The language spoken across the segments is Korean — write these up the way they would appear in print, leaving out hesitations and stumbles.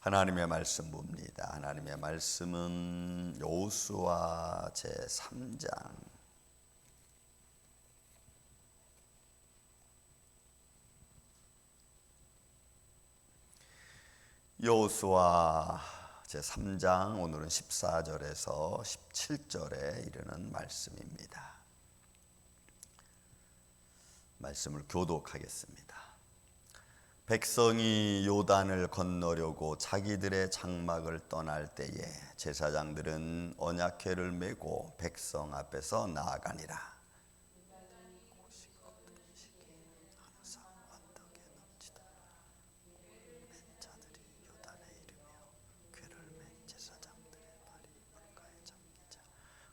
하나님의 말씀 봅니다. 하나님의 말씀은 여호수아 제3장 여호수아 제3장 오늘은 14절에서 17절에 이르는 말씀입니다. 말씀을 교독하겠습니다. 백성이 요단을 건너려고 자기들의 장막을 떠날 때에 제사장들은 언약궤를 메고 백성 앞에서 나아가니라.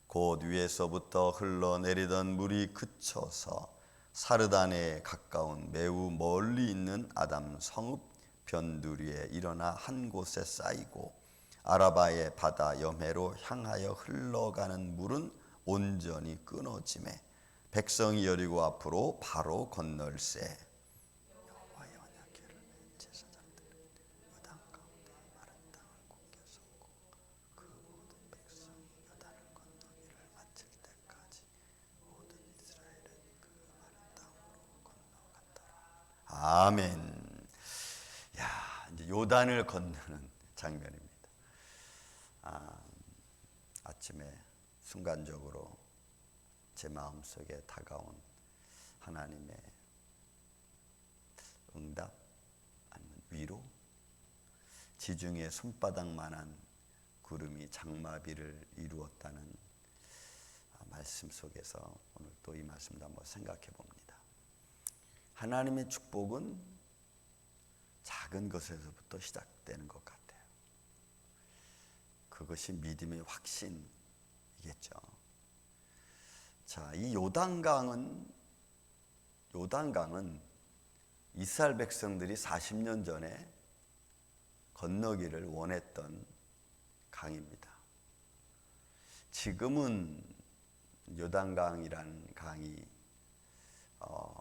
곧 위에서부터 흘러내리던 물이 그쳐서 사르단에 가까운 매우 멀리 있는 아담 성읍 변두리에 일어나 한 곳에 쌓이고 아라바의 바다 여매로 향하여 흘러가는 물은 온전히 끊어지매 백성이 여리고 앞으로 바로 건널세. 여호와의 언약궤를 맨 제사장들은 요단 가운데 마른 땅을 굳게 섰고 그 모든 백성이 요단을 건너기를 마칠 때까지 모든 이스라엘은 그 마른 땅으로 건너갔더라. 아멘. 야, 이제 요단을 건너는 장면입니다. 아침에 순간적으로 제 마음속에 다가온 하나님의 응답 아니면 위로, 지중해 손바닥만한 구름이 장마비를 이루었다는 말씀 속에서 오늘 또 이 말씀도 한번 생각해 봅니다. 하나님의 축복은 작은 것에서부터 시작되는 것 같아요. 그것이 믿음의 확신이겠죠. 자, 이 요단강은 이스라엘 백성들이 40년 전에 건너기를 원했던 강입니다. 지금은 요단강이라는 강이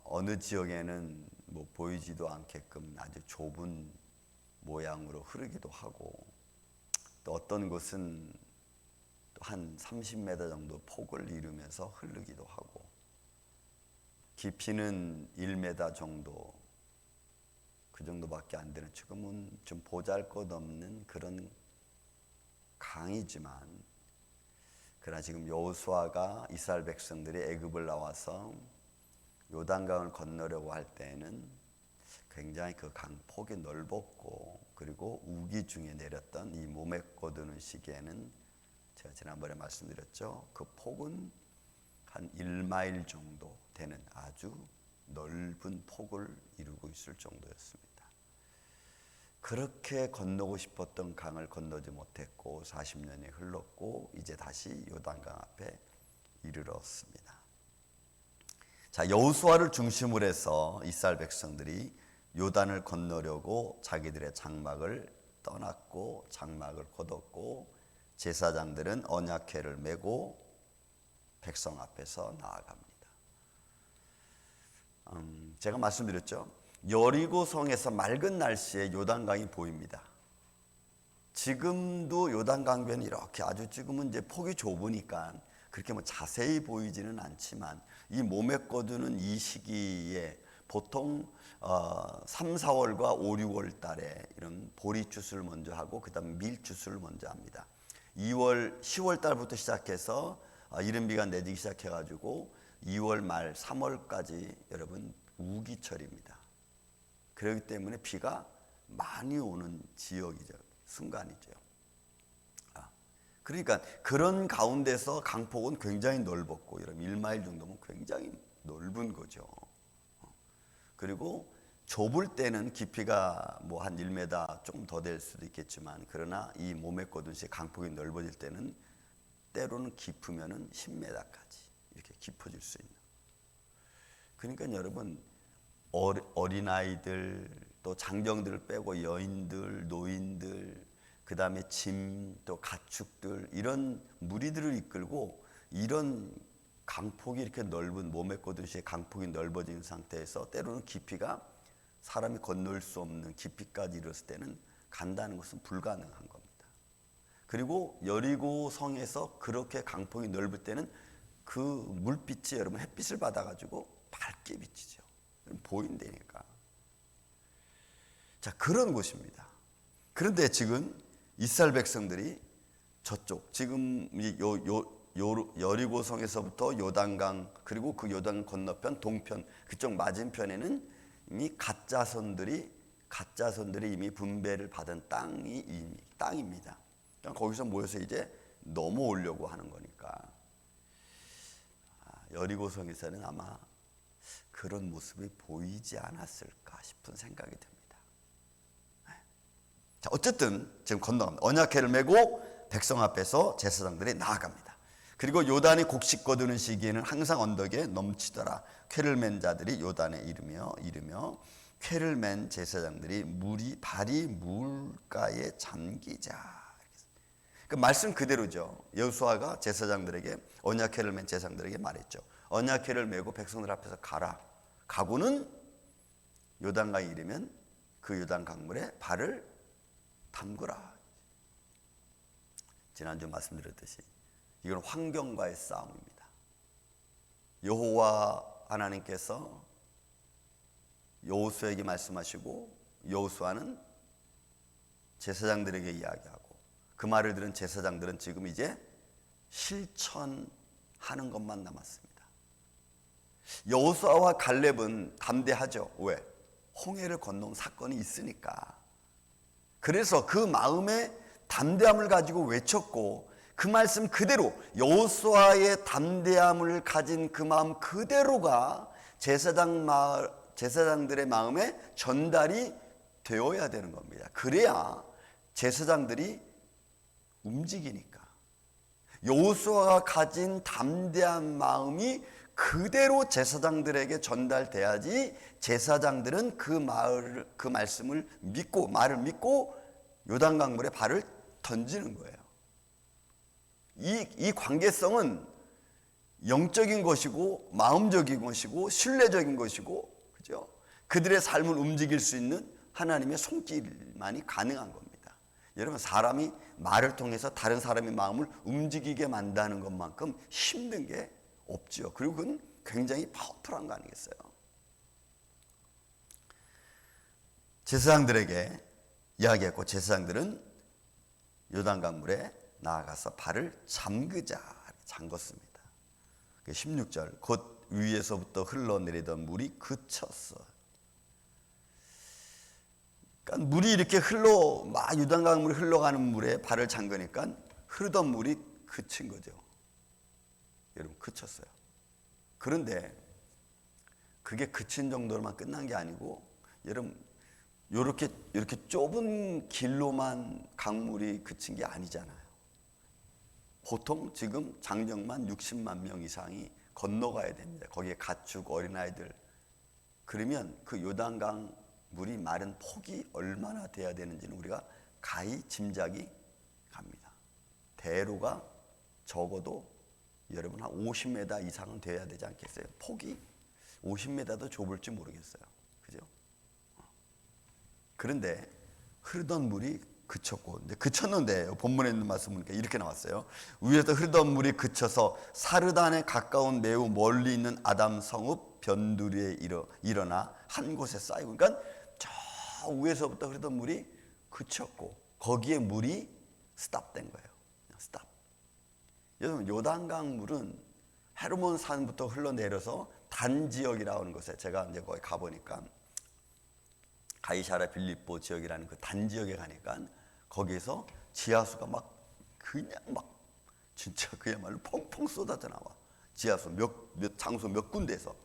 어느 지역에는 뭐 보이지도 않게끔 아주 좁은 모양으로 흐르기도 하고 또 어떤 곳은 또 한 30m 정도 폭을 이루면서 흐르기도 하고 깊이는 1m 정도 그 정도밖에 안 되는 지금은 좀 보잘것없는 그런 강이지만 그러나 지금 여호수아가 이스라엘 백성들이 애굽을 나와서 요단강을 건너려고 할 때에는 굉장히 그 강폭이 넓었고 그리고 우기 중에 내렸던 이 몸에 거두는 시기에는 제가 지난번에 말씀드렸죠. 그 폭은 한 1마일 정도 되는 아주 넓은 폭을 이루고 있을 정도였습니다. 그렇게 건너고 싶었던 강을 건너지 못했고 40년이 흘렀고 이제 다시 요단강 앞에 이르렀습니다. 자, 여호수아를 중심으로 해서 이스라엘 백성들이 요단을 건너려고 자기들의 장막을 떠났고 장막을 걷었고 제사장들은 언약궤를 메고 백성 앞에서 나아갑니다. 제가 말씀드렸죠. 여리고성에서 맑은 날씨에 요단강이 보입니다. 지금도 요단강변이 이렇게 아주 지금은 이제 폭이 좁으니까 그렇게 뭐 자세히 보이지는 않지만 이 몸에 거두는 이 시기에 보통 3, 4월과 5, 6월 달에 이런 보리추수를 먼저 하고 그 다음 밀추수를 먼저 합니다. 2월, 10월 달부터 시작해서 이른비가 내리기 시작해가지고 2월 말 3월까지 여러분 우기철입니다. 그렇기 때문에 비가 많이 오는 지역이죠. 순간이죠. 그러니까 그런 가운데서 강폭은 굉장히 넓었고 이런 1마일 정도면 굉장히 넓은 거죠. 그리고 좁을 때는 깊이가 뭐 한 1m 조금 더 될 수도 있겠지만 그러나 이 몸에 거둔 시 강폭이 넓어질 때는 때로는 깊으면은 10m까지 이렇게 깊어질 수 있는. 그러니까 여러분 어린아이들 또 장정들을 빼고 여인들, 노인들 그 다음에 짐, 또 가축들 이런 무리들을 이끌고 이런 강폭이 이렇게 넓은 몸에 거둔 시에 강폭이 넓어진 상태에서 때로는 깊이가 사람이 건널 수 없는 깊이까지 이뤘을 때는 간다는 것은 불가능한 겁니다. 그리고 여리고 성에서 그렇게 강폭이 넓을 때는 그 물빛이 여러분 햇빛을 받아가지고 밝게 비치죠. 보인다니까. 자, 그런 곳입니다. 그런데 지금 이스라엘 백성들이 저쪽 지금 여리고 성에서부터 요단강 그리고 그 요단 건너편 동편 그쪽 맞은편에는 이미 가짜선들이 이미 분배를 받은 땅입니다. 그러니까 거기서 모여서 이제 넘어오려고 하는 거니까 여리고성에서는 아마 그런 모습이 보이지 않았을까 싶은 생각이 듭니다. 자, 어쨌든 지금 건너갑니다. 언약궤를 메고 백성 앞에서 제사장들이 나아갑니다. 그리고 요단이 곡식 거두는 시기에는 항상 언덕에 넘치더라. 쾌를 맨 자들이 요단에 이르며 쾌를 맨 제사장들이 발이 물가에 잠기자. 그 말씀 그대로죠. 여호수아가 제사장들에게 언약궤를 맨 제사장들에게 말했죠. 언약궤를 메고 백성들 앞에서 가고는 요단강에 이르면 그 요단 강물에 발을 담그라. 지난주 말씀드렸듯이 이건 환경과의 싸움입니다. 여호와 하나님께서 여호수아에게 말씀하시고 여호수아는 제사장들에게 이야기하고 그 말을 들은 제사장들은 지금 이제 실천하는 것만 남았습니다. 여호수아와 갈렙은 담대하죠. 왜? 홍해를 건너온 사건이 있으니까. 그래서 그 마음에 담대함을 가지고 외쳤고 그 말씀 그대로 여호수아의 담대함을 가진 그 마음 그대로가 제사장들의 마음에 전달이 되어야 되는 겁니다. 그래야 제사장들이 움직이니까. 여호수아가 가진 담대한 마음이 그대로 제사장들에게 전달돼야지 제사장들은 그 말씀을 믿고 말을 믿고 요단강물에 발을 던지는 거예요. 이 관계성은 영적인 것이고 마음적인 것이고 신뢰적인 것이고 그죠? 그들의 삶을 움직일 수 있는 하나님의 손길만이 가능한 겁니다. 여러분 사람이 말을 통해서 다른 사람의 마음을 움직이게 만드는 것만큼 힘든 게 없죠. 그리고 그건 굉장히 파워풀한 거 아니겠어요? 제사장들에게 이야기했고 제사장들은 요단강물에 나아가서 발을 잠궜습니다. 16절 곧 위에서부터 흘러내리던 물이 그쳤어. 그러니까 물이 이렇게 요단강물이 흘러가는 물에 발을 잠그니까 흐르던 물이 그친 거죠. 여러분 그쳤어요. 그런데 그게 그친 정도로만 끝난 게 아니고 여러분 이렇게 좁은 길로만 강물이 그친 게 아니잖아요. 보통 지금 장정만 60만 명 이상이 건너가야 됩니다. 거기에 가축, 어린아이들. 그러면 그 요단강 물이 마른 폭이 얼마나 돼야 되는지는 우리가 가히 짐작이 갑니다. 대로가 적어도 여러분 한 50m 이상은 돼야 되지 않겠어요? 폭이 50m도 좁을지 모르겠어요. 그죠? 그런데 흐르던 물이 그쳤고 이제 그쳤는데 본문에 있는 말씀 보니까 이렇게 나왔어요. 위에서 흐르던 물이 그쳐서 사르단에 가까운 매우 멀리 있는 아담 성읍 변두리에 일어나 한 곳에 쌓이고 그러니까 저 위에서부터 흐르던 물이 그쳤고 거기에 물이 스탑된 거예요. 스탑. 여러분 요단강 물은 헤르몬 산부터 흘러내려서 단 지역이라고 하는 곳에 제가 이제 거기 가보니까 가이사라 빌립보 지역이라는 그 단 지역에 가니까 거기에서 지하수가 진짜 그야말로 펑펑 쏟아져 나와. 지하수 장소 몇 군데에서.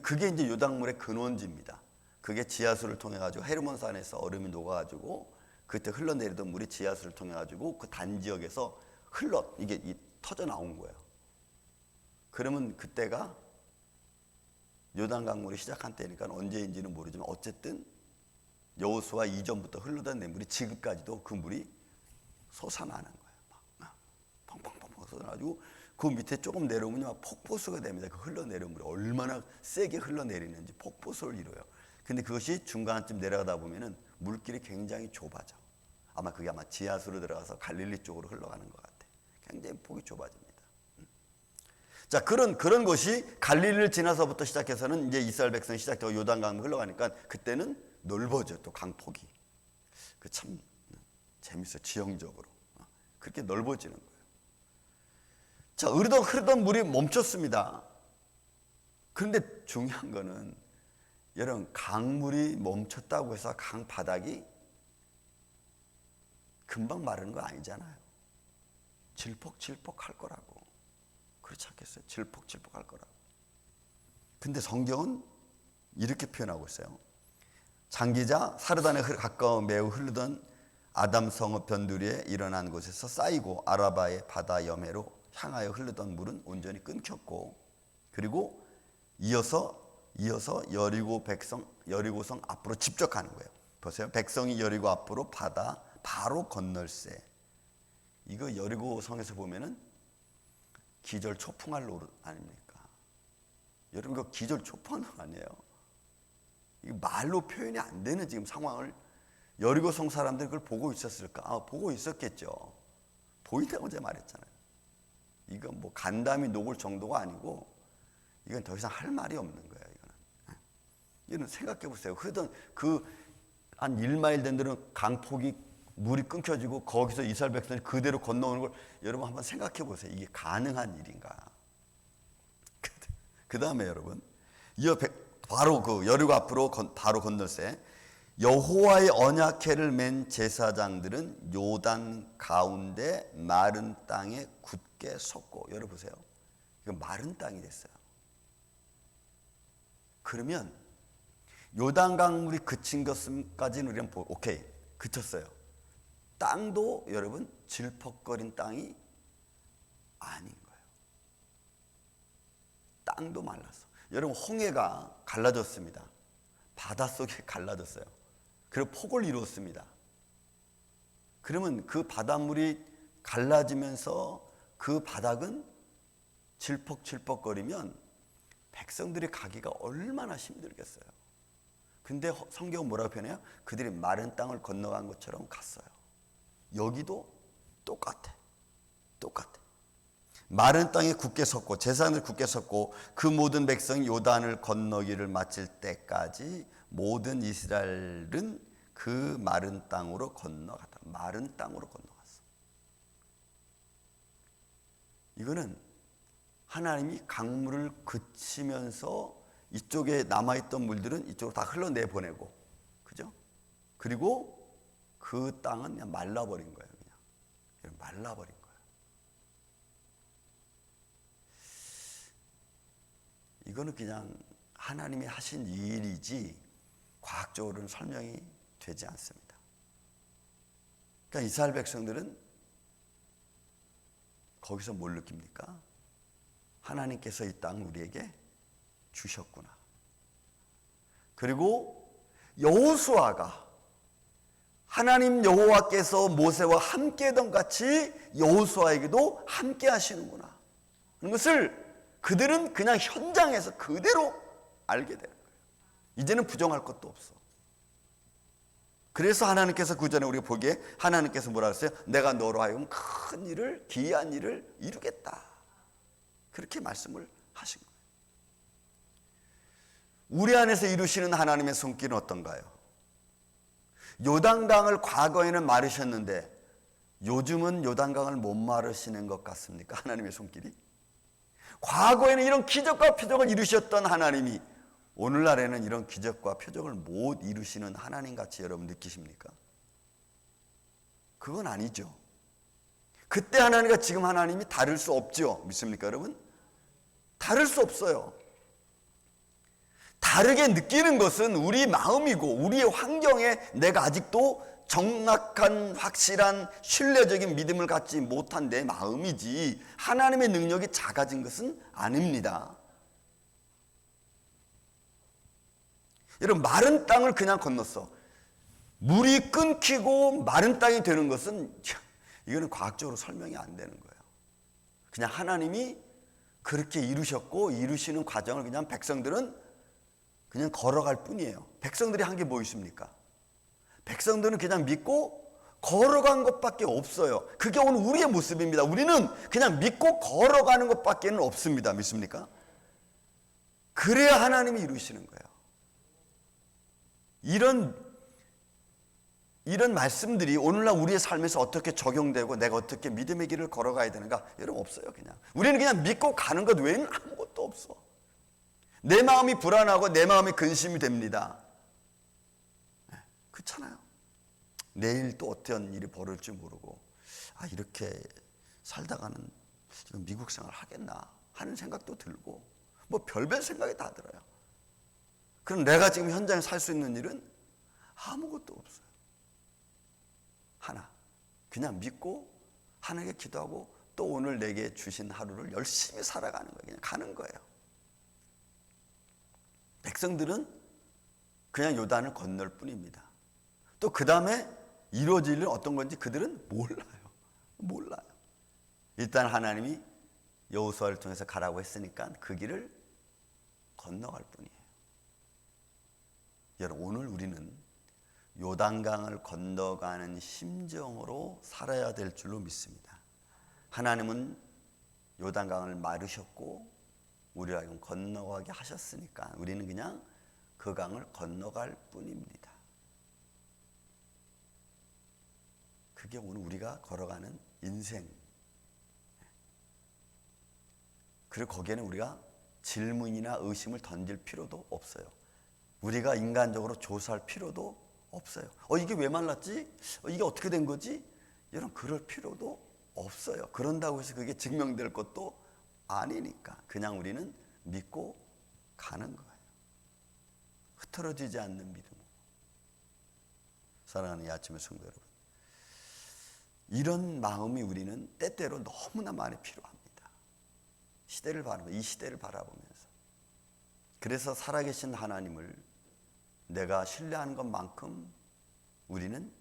그게 이제 요단물의 근원지입니다. 그게 지하수를 통해 가지고 헤르몬산에서 얼음이 녹아 가지고 그때 흘러내리던 물이 지하수를 통해 가지고 그 단 지역에서 이게 터져 나온 거예요. 그러면 그때가 요단강물이 시작한 때니까 언제인지는 모르지만 어쨌든 여호수아 이전부터 흘러던 물이 지금까지도 그 물이 솟아나는 거예요. 펑펑펑펑 솟아나가지고 그 밑에 조금 내려오면 막 폭포수가 됩니다. 그 흘러내려온 물이 얼마나 세게 흘러내리는지 폭포수를 이뤄요. 근데 그것이 중간쯤 내려가다 보면은 물길이 굉장히 좁아져. 그게 지하수로 들어가서 갈릴리 쪽으로 흘러가는 것 같아. 굉장히 폭이 좁아집니다. 자, 그런 것이 갈릴리를 지나서부터 시작해서는 이제 이스라엘 백성이 시작되고 요단강을 흘러가니까 그때는 넓어져, 또 강폭이. 그 참 재밌어, 지형적으로. 그렇게 넓어지는 거예요. 자, 흐르던 물이 멈췄습니다. 그런데 중요한 거는 여러분, 강물이 멈췄다고 해서 강 바닥이 금방 마르는 거 아니잖아요. 질퍽질퍽 할 거라고. 그렇지 않겠어요? 질퍽질퍽 할 거라고. 근데 성경은 이렇게 표현하고 있어요. 장기자 사르단에 가까워 매우 흐르던 아담 성읍 변두리에 일어난 곳에서 쌓이고 아라바의 바다 여매로 향하여 흐르던 물은 온전히 끊겼고, 그리고 이어서 여리고성 앞으로 직접가는 거예요. 보세요. 백성이 여리고 앞으로 바다 바로 건널세. 이거 여리고성에서 보면은 기절 초풍할 노릇 아닙니까? 여러분, 이거 기절 초풍할 노릇 아니에요? 이거 말로 표현이 안 되는 지금 상황을 여리고성 사람들이 그걸 보고 있었을까? 보고 있었겠죠. 보인다고 제가 말했잖아요. 이건 뭐 간담이 녹을 정도가 아니고 이건 더 이상 할 말이 없는 거예요. 이거는 생각해 보세요. 흐르던 한 1마일 된 데는 강폭이 물이 끊겨지고 거기서 이스라엘 백성이 그대로 건너오는 걸 여러분 한번 생각해 보세요. 이게 가능한 일인가? 그 다음에 여러분, 바로 그 여리고 앞으로 바로 건널세. 여호와의 언약궤를 맨 제사장들은 요단 가운데 마른 땅에 굳게 섰고. 여러분 보세요. 이거 마른 땅이 됐어요. 그러면 요단강물이 그친 것까지는 우리는 오케이, 그쳤어요. 땅도 여러분 질퍽거린 땅이 아닌 거예요. 땅도 말랐어. 여러분, 홍해가 갈라졌습니다. 바닷속에 갈라졌어요. 그리고 폭을 이뤘습니다. 그러면 그 바닷물이 갈라지면서 그 바닥은 질퍽질퍽거리면 백성들이 가기가 얼마나 힘들겠어요. 근데 성경은 뭐라고 표현해요? 그들이 마른 땅을 건너간 것처럼 갔어요. 여기도 똑같아. 마른 땅에 굳게 섰고 제사장들 굳게 섰고 그 모든 백성이 요단을 건너기를 마칠 때까지 모든 이스라엘은 그 마른 땅으로 건너갔다. 마른 땅으로 건너갔어. 이거는 하나님이 강물을 그치면서 이쪽에 남아있던 물들은 이쪽으로 다 흘러내보내고, 그죠? 그리고 그 땅은 그냥 말라버린 거예요. 그냥 말라버린 거예요. 이거는 그냥 하나님이 하신 일이지 과학적으로는 설명이 되지 않습니다. 그러니까 이스라엘 백성들은 거기서 뭘 느낍니까? 하나님께서 이 땅 우리에게 주셨구나. 그리고 여호수아가 하나님 여호와께서 모세와 함께했던 같이 여호수아에게도 함께 하시는구나. 그런 것을 그들은 그냥 현장에서 그대로 알게 되는 거예요. 이제는 부정할 것도 없어. 그래서 하나님께서 그 전에 우리가 보기에 하나님께서 뭐라 했어요? 내가 너로 하여금 큰 일을, 기이한 일을 이루겠다. 그렇게 말씀을 하신 거예요. 우리 안에서 이루시는 하나님의 손길은 어떤가요? 요단강을 과거에는 마르셨는데 요즘은 요단강을 못 마르시는 것 같습니까? 하나님의 손길이? 과거에는 이런 기적과 표적을 이루셨던 하나님이 오늘날에는 이런 기적과 표적을 못 이루시는 하나님 같이 여러분 느끼십니까? 그건 아니죠. 그때 하나님과 지금 하나님이 다를 수 없죠. 믿습니까, 여러분? 다를 수 없어요. 다르게 느끼는 것은 우리 마음이고 우리의 환경에 내가 아직도 정확한 확실한 신뢰적인 믿음을 갖지 못한 내 마음이지 하나님의 능력이 작아진 것은 아닙니다. 여러분, 마른 땅을 그냥 건넜어. 물이 끊기고 마른 땅이 되는 것은 이거는 과학적으로 설명이 안 되는 거예요. 그냥 하나님이 그렇게 이루셨고 이루시는 과정을 그냥 백성들은 그냥 걸어갈 뿐이에요. 백성들이 한 게 뭐 있습니까? 백성들은 그냥 믿고 걸어간 것밖에 없어요. 그게 오늘 우리의 모습입니다. 우리는 그냥 믿고 걸어가는 것밖에는 없습니다. 믿습니까? 그래야 하나님이 이루시는 거예요. 이런 말씀들이 오늘날 우리의 삶에서 어떻게 적용되고 내가 어떻게 믿음의 길을 걸어가야 되는가? 여러분, 없어요. 그냥 우리는 그냥 믿고 가는 것 외에는 아무것도 없어. 내 마음이 불안하고 내 마음이 근심이 됩니다. 그렇잖아요. 내일 또 어떤 일이 벌어질지 모르고, 이렇게 살다가는 지금 미국 생활 하겠나 하는 생각도 들고, 뭐 별별 생각이 다 들어요. 그럼 내가 지금 현장에 살 수 있는 일은 아무것도 없어요. 하나, 그냥 믿고 하나님께 기도하고 또 오늘 내게 주신 하루를 열심히 살아가는 거예요. 그냥 가는 거예요. 백성들은 그냥 요단을 건널 뿐입니다. 또 그 다음에 이루어질 일은 어떤 건지 그들은 몰라요. 일단 하나님이 여호수아를 통해서 가라고 했으니까 그 길을 건너갈 뿐이에요. 여러분, 오늘 우리는 요단강을 건너가는 심정으로 살아야 될 줄로 믿습니다. 하나님은 요단강을 마르셨고 우리를 하여금 건너가게 하셨으니까 우리는 그냥 그 강을 건너갈 뿐입니다. 그게 오늘 우리가 걸어가는 인생. 그리고 거기에는 우리가 질문이나 의심을 던질 필요도 없어요. 우리가 인간적으로 조사할 필요도 없어요. 이게 왜 말랐지? 이게 어떻게 된 거지? 여러분, 그럴 필요도 없어요. 그런다고 해서 그게 증명될 것도 아니니까 그냥 우리는 믿고 가는 거예요. 흐트러지지 않는 믿음으로. 사랑하는 이 아침의 성도 여러분, 이런 마음이 우리는 때때로 너무나 많이 필요합니다. 이 시대를 바라보면서. 그래서 살아계신 하나님을 내가 신뢰하는 것만큼 우리는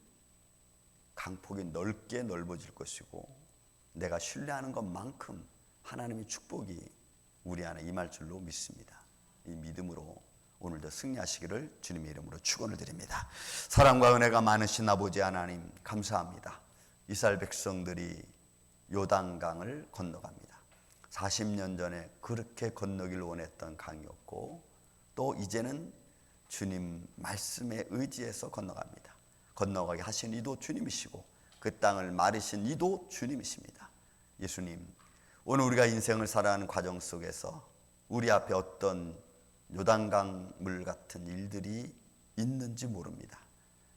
강폭이 넓게 넓어질 것이고, 내가 신뢰하는 것만큼 하나님의 축복이 우리 안에 임할 줄로 믿습니다. 이 믿음으로 오늘도 승리하시기를 주님의 이름으로 축원을 드립니다. 사랑과 은혜가 많으신 아버지 하나님, 감사합니다. 이스라엘 백성들이 요단강을 건너갑니다. 40년 전에 그렇게 건너길 원했던 강이었고, 또 이제는 주님 말씀에 의지해서 건너갑니다. 건너가게 하신 이도 주님이시고 그 땅을 마르신 이도 주님이십니다. 예수님, 오늘 우리가 인생을 살아가는 과정 속에서 우리 앞에 어떤 요단강 물 같은 일들이 있는지 모릅니다.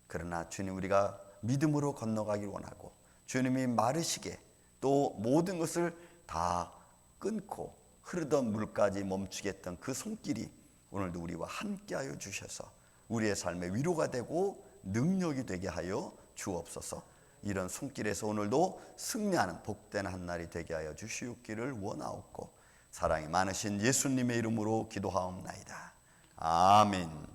그러나 주님, 우리가 믿음으로 건너가길 원하고 주님이 마르시게 또 모든 것을 다 끊고 흐르던 물까지 멈추게 했던 그 손길이 오늘도 우리와 함께하여 주셔서 우리의 삶에 위로가 되고 능력이 되게 하여 주옵소서. 이런 손길에서 오늘도 승리하는 복된 한날이 되게 하여 주시옵기를 원하옵고 사랑이 많으신 예수님의 이름으로 기도하옵나이다. 아멘.